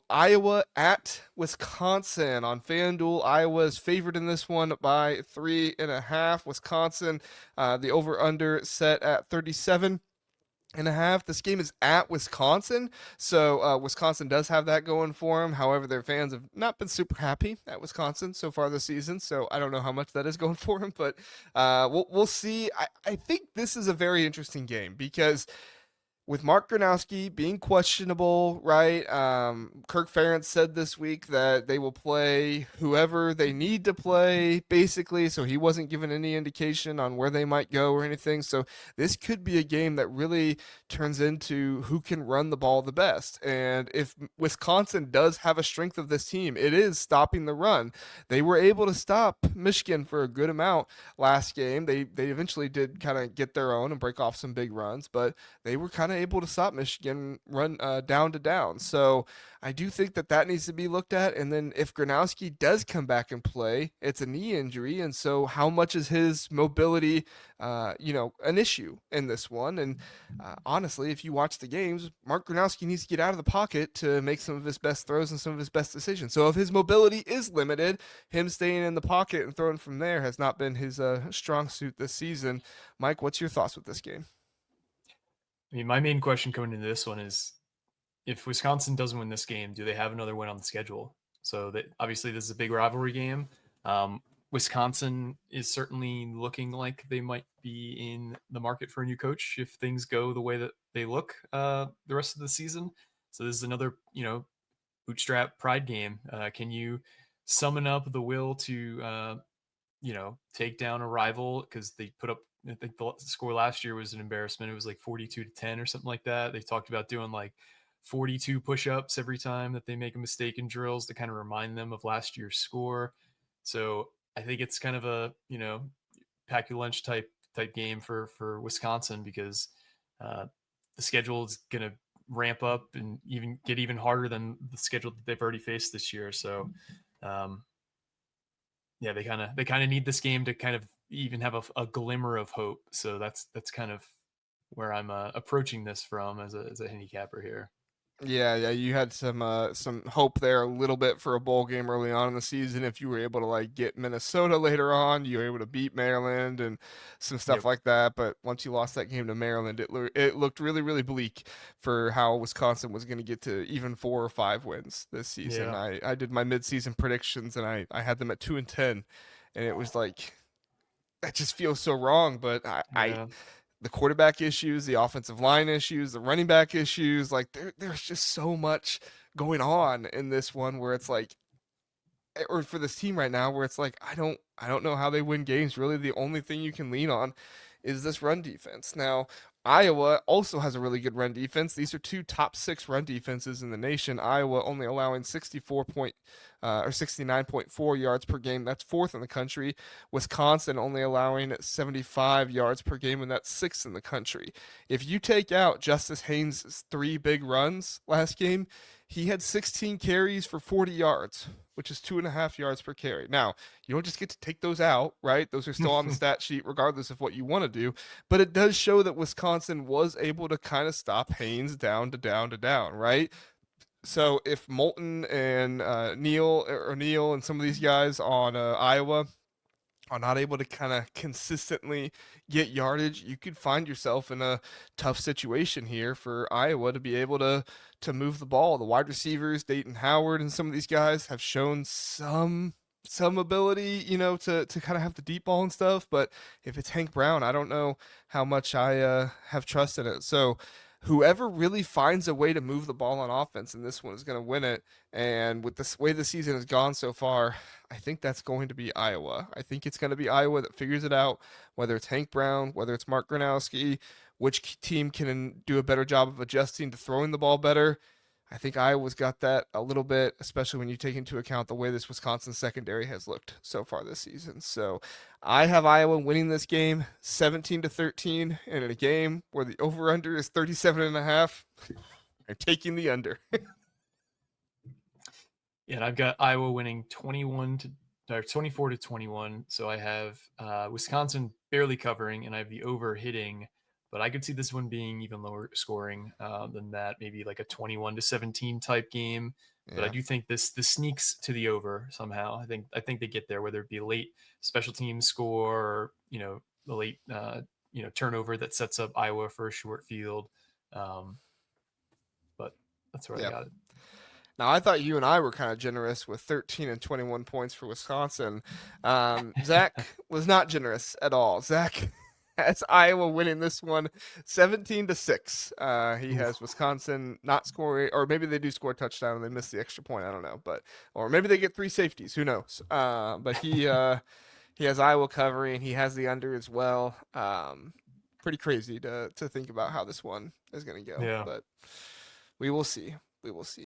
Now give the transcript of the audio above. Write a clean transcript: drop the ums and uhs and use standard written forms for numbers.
Iowa at Wisconsin on FanDuel. Iowa is favored in this one by 3.5. Wisconsin, the over/under set at 37.5. This game is at Wisconsin, so Wisconsin does have that going for them. However, their fans have not been super happy at Wisconsin so far this season, so I don't know how much that is going for them, but we'll see. I think this is a very interesting game because with Mark Gronowski being questionable, right? Kirk Ferentz said this week that they will play whoever they need to play, basically. So he wasn't given any indication on where they might go or anything. So this could be a game that really turns into who can run the ball the best. And if Wisconsin does have a strength of this team, it is stopping the run. They were able to stop Michigan for a good amount last game. They eventually did kind of get their own and break off some big runs, but they were kind of able to stop Michigan run down to down. So I do think that that needs to be looked at. And then if Gronowski does come back and play, it's a knee injury, and so how much is his mobility, an issue in this one? And honestly, if you watch the games, Mark Gronowski needs to get out of the pocket to make some of his best throws and some of his best decisions. So if his mobility is limited, him staying in the pocket and throwing from there has not been his strong suit this season. Mike, what's your thoughts with this game? I mean, my main question coming into this one is if Wisconsin doesn't win this game, do they have another win on the schedule? So that obviously this is a big rivalry game. Wisconsin is certainly looking like they might be in the market for a new coach if things go the way that they look the rest of the season. So this is another, bootstrap pride game. Can you summon up the will to, take down a rival? Because they put up, I think the score last year was an embarrassment. It was like 42-10 or something like that. They talked about doing like 42 push-ups every time that they make a mistake in drills to kind of remind them of last year's score. So I think it's kind of a pack your lunch type game for Wisconsin because the schedule is going to ramp up and even get even harder than the schedule that they've already faced this year. So um, yeah, they kind of need this game to kind of even have a glimmer of hope. So that's kind of where I'm approaching this from as a handicapper here. Yeah, you had some hope there a little bit for a bowl game early on in the season. If you were able to like get Minnesota later on, you were able to beat Maryland and some stuff Yep. like that. But once you lost that game to Maryland, it looked really really bleak for how Wisconsin was going to get to even 4 or 5 wins this season. Yeah. I did my midseason predictions and I had them at 2-10, and it was like that just feels so wrong. But I Yeah. the quarterback issues, the offensive line issues, the running back issues. Like there's just so much going on in this one where it's like, or for this team right now, where it's like I don't know how they win games. Really, the only thing you can lean on is this run defense. Now, Iowa also has a really good run defense. These are two top six run defenses in the nation. Iowa only allowing 69.4 yards per game. That's fourth in the country. Wisconsin only allowing 75 yards per game, and that's sixth in the country. If you take out Justice Haynes' three big runs last game, he had 16 carries for 40 yards, which is 2.5 yards per carry. Now, you don't just get to take those out, right? Those are still on the stat sheet, regardless of what you want to do. But it does show that Wisconsin was able to kind of stop Haynes down to down to down, right? So if Moulton and Neal and some of these guys on Iowa are not able to kind of consistently get yardage, you could find yourself in a tough situation here for Iowa to be able to move the ball. The wide receivers, Dayton Howard and some of these guys have shown some ability, to kind of have the deep ball and stuff. But if it's Hank Brown, I don't know how much I have trust in it. So whoever really finds a way to move the ball on offense in this one is going to win it. And with this way the season has gone so far, I think that's going to be Iowa. I think it's going to be Iowa that figures it out, whether it's Hank Brown, whether it's Mark Gronowski, which team can do a better job of adjusting to throwing the ball better. I think Iowa's got that a little bit, especially when you take into account the way this Wisconsin secondary has looked so far this season. So I have Iowa winning this game 17-13, and in a game where the over-under is 37.5, I'm taking the under. Yeah, and I've got Iowa winning 21 to or 24-21. So I have Wisconsin barely covering, and I have the over hitting. But I could see this one being even lower scoring than that, maybe like a 21-17 type game. But I Yeah. do think this sneaks to the over somehow. I think they get there, whether it be a late special team score or the late turnover that sets up Iowa for a short field. Um, but that's where I Yeah. got it. Now, I thought you and I were kind of generous with 13 and 21 points for Wisconsin. Zach was not generous at all. Zach has Iowa winning this one 17-6. He Oof. has Wisconsin not scoring, or maybe they do score a touchdown and they miss the extra point. I don't know, or maybe they get 3 safeties. Who knows? But he has Iowa covering. He has the under as well. Pretty crazy to think about how this one is going to go, Yeah. but we will see. We will see.